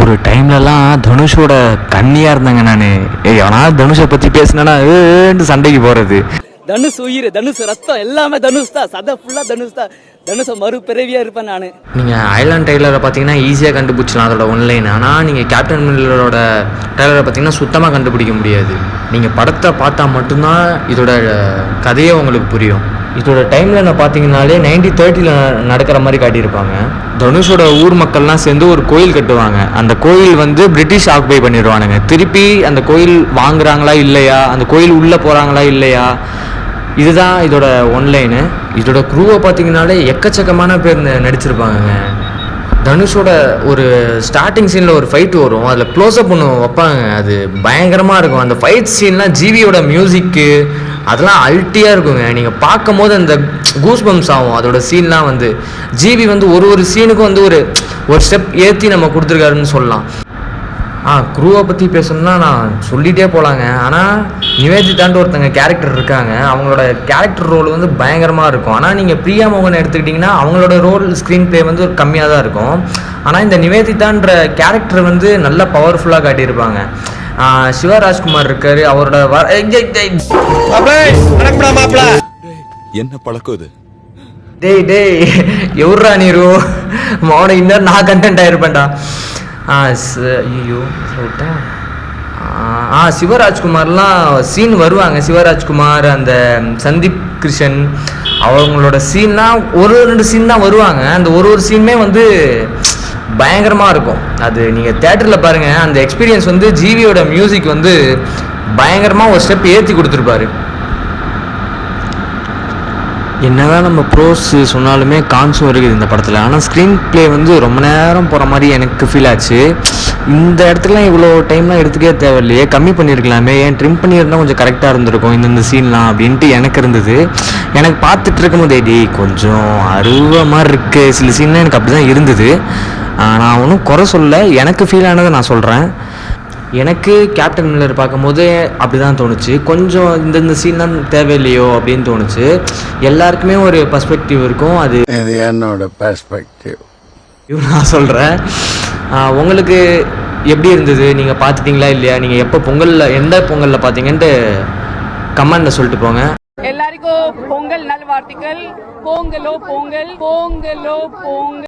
ஒரு டைம்லலாம் தனுஷோட கண்ணியாக இருந்தாங்க. நான் எவனா தனுஷை பற்றி பேசினா சண்டைக்கு போகிறது. தனுஷ் உயிர், தனுஷ் ரத்தம், எல்லாமே தனுஷ் தான். சதை ஃபுல்லாக தனுஷ் தான். தனுஷ மறுபிறவியாக இருப்பேன் நான். நீங்கள் ஐலாண்ட் ட்ரெய்லரை பார்த்தீங்கன்னா ஈஸியாக கண்டுபிடிச்சலாம் அதோட ஒன்லைன். ஆனால் நீங்கள் கேப்டன் மில்லரோட ட்ரெய்லரை பார்த்தீங்கன்னா சுத்தமாக கண்டுபிடிக்க முடியாது. நீங்கள் படத்தை பார்த்தா மட்டும்தான் இதோட கதையே உங்களுக்கு புரியும். இதோட டைமில் நான் பார்த்தீங்கன்னாலே 1930 நடக்கிற மாதிரி காட்டியிருப்பாங்க. தனுஷோட ஊர் மக்கள்லாம் சேர்ந்து ஒரு கோயில் கட்டுவாங்க. அந்த கோயில் வந்து பிரிட்டிஷ் ஆக்குபை பண்ணிடுவானுங்க. திருப்பி அந்த கோயில் வாங்குறாங்களா இல்லையா, அந்த கோயில் உள்ளே போகிறாங்களா இல்லையா, இதுதான் இதோட ஒன்லைனு. இதோட க்ரூவை பார்த்தீங்கன்னாலே எக்கச்சக்கமான பேர் நடிச்சிருப்பாங்கங்க. தனுஷோட ஒரு ஸ்டார்டிங் சீனில் ஒரு ஃபைட்டு வரும், அதில் க்ளோஸ்அப் ஒன்று வைப்பாங்க, அது பயங்கரமாக இருக்கும். அந்த ஃபைட் சீன்லாம் ஜிவியோட மியூசிக்கு அதெல்லாம் அல்ட்டியாக இருக்குங்க. நீங்கள் பார்க்கும் போது அந்த கூஸ் பம்ப்ஸ் ஆகும். அதோட சீன்லாம் வந்து ஜிவி வந்து ஒரு சீனுக்கும் வந்து ஒரு ஸ்டெப் ஏற்றி நம்ம கொடுத்துருக்காருன்னு சொல்லலாம். க்ரூவை பற்றி பேசணும்னா நான் சொல்லிகிட்டே போகலாங்க. ஆனால் நிவேதிதான்ட்டு ஒருத்தங்க கேரக்டர் இருக்காங்க. அவங்களோட கேரக்டர் ரோல் வந்து பயங்கரமாக இருக்கும். ஆனால் நீங்கள் பிரியா மோகன் எடுத்துக்கிட்டிங்கன்னா அவங்களோட ரோல் ஸ்க்ரீன் ப்ளே வந்து ஒரு கம்மியாக தான் இருக்கும். ஆனால் இந்த நிவேதிதான்ற கேரக்டர் வந்து நல்லா பவர்ஃபுல்லாக காட்டியிருப்பாங்க. சிவராஜ்குமார் இருக்காரு, அவரோட என்ன பழக்கம் இது? டேய் எவ்வளோ நீரு மௌன இன்னும் நான் கண்டென்ட் ஆயிருப்பேன்டா. ஐயோ சொல்லிட்டேன். சிவராஜ்குமார்லாம் சீன் வருவாங்க. சிவராஜ்குமார், அந்த சந்தீப் கிருஷ்ணன், அவங்களோட சீன்லாம் ஒரு 2 சீன் தான் வருவாங்க. அந்த ஒரு சீனுமே வந்து பயங்கரமாக இருக்கும். அது நீங்கள் தேட்டரில் பாருங்கள். அந்த எக்ஸ்பீரியன்ஸ் வந்து ஜிவியோட மியூசிக் வந்து பயங்கரமாக ஒரு ஸ்டெப் ஏற்றி கொடுத்துருப்பாரு. என்னதான் நம்ம ப்ரோஸ் சொன்னாலுமே கான்ஸும் இருக்குது இந்த படத்தில். ஆனால் ஸ்க்ரீன் ப்ளே வந்து ரொம்ப நேரம் போகிற மாதிரி எனக்கு ஃபீல் ஆச்சு. இந்த இடத்துலலாம் இவ்வளோ டைம்லாம் எடுத்துக்கே தேவையில்லையே, கம்மி பண்ணியிருக்கலாமே, ஏன் ட்ரிம் பண்ணியிருந்தால் கொஞ்சம் கரெக்டாக இருந்திருக்கும் இந்த சீன்லாம் அப்படின்ட்டு எனக்கு இருந்தது. எனக்கு பார்த்துட்டு இருக்கும்போதே கொஞ்சம் அருவ மாதிரி இருக்குது சில சீன்லாம், எனக்கு அப்படி தான் இருந்தது. நான் ஒன்றும் குறை சொல்ல, எனக்கு ஃபீல் ஆனதை நான் சொல்கிறேன். எனக்கு கேப்டன் மில்லர் பார்க்கும்போது அப்படி தான் தோணுச்சு. கொஞ்சம் இந்த சீன்லாம் தேவையில்லையோ அப்படின்னு தோணுச்சு. எல்லாருக்குமே ஒரு பர்ஸ்பெக்டிவ் இருக்கும். அது என்னோட பர்ஸ்பெக்டிவ் நான் சொல்கிறேன். உங்களுக்கு எப்படி இருந்தது? நீங்கள் பார்த்துட்டிங்களா இல்லையா? நீங்கள் எப்போ எந்த பொங்கலில் பார்த்தீங்கன்ட்டு கமெண்டில் சொல்லிட்டு போங்க. எல்லாருக்கும் பொங்கல் நல்வாழ்த்துக்கள். பொங்கலோ பொங்கல், பொங்கலோ பொங்கல்.